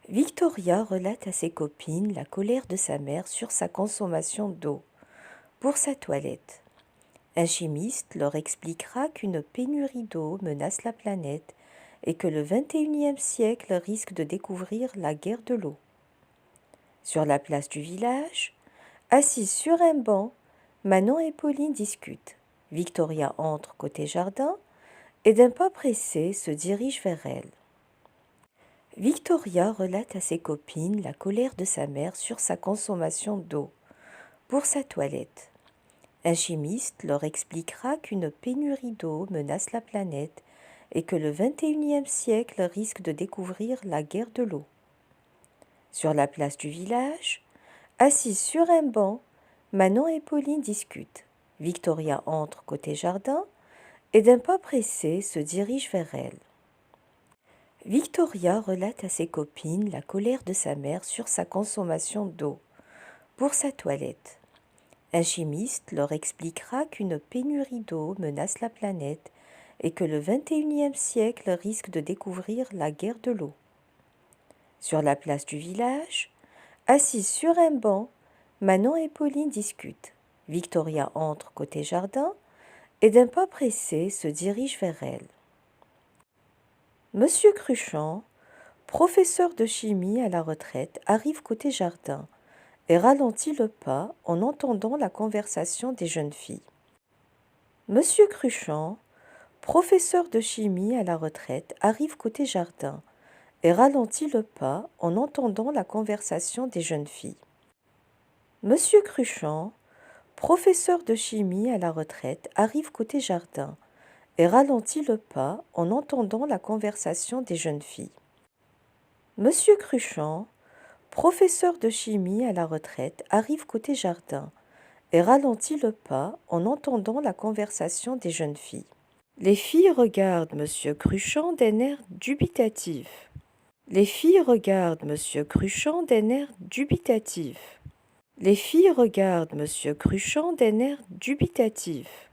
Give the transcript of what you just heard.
Victoria relate à ses copines la colère de sa mère sur sa consommation d'eau pour sa toilette. Un chimiste leur expliquera qu'une pénurie d'eau menace la planète et que le XXIe siècle risque de découvrir la guerre de l'eau. Sur la place du village, assises sur un banc, Manon et Pauline discutent. Victoria entre côté jardin et d'un pas pressé se dirige vers elle. Victoria relate à ses copines la colère de sa mère sur sa consommation d'eau pour sa toilette. Un chimiste leur expliquera qu'une pénurie d'eau menace la planète et que le XXIe siècle risque de découvrir la guerre de l'eau. Sur la place du village, assises sur un banc, Manon et Pauline discutent. Victoria entre côté jardin et d'un pas pressé se dirige vers elle. Victoria relate à ses copines la colère de sa mère sur sa consommation d'eau pour sa toilette. Un chimiste leur expliquera qu'une pénurie d'eau menace la planète et que le XXIe siècle risque de découvrir la guerre de l'eau. Sur la place du village, assises sur un banc, Manon et Pauline discutent. Victoria entre côté jardin et d'un pas pressé se dirige vers elle. Monsieur Cruchon, professeur de chimie à la retraite, arrive côté jardin et ralentit le pas en entendant la conversation des jeunes filles. Monsieur Cruchon, professeur de chimie à la retraite, arrive côté jardin et ralentit le pas en entendant la conversation des jeunes filles. Monsieur Cruchon, professeur de chimie à la retraite, arrive côté jardin et ralentit le pas en entendant la conversation des jeunes filles. Monsieur Cruchon, professeur de chimie à la retraite, arrive côté jardin et ralentit le pas en entendant la conversation des jeunes filles. Les filles regardent Monsieur Cruchon d'un air dubitatif. Les filles regardent Monsieur Cruchon d'un air dubitatif. Les filles regardent Monsieur Cruchon d'un air dubitatif.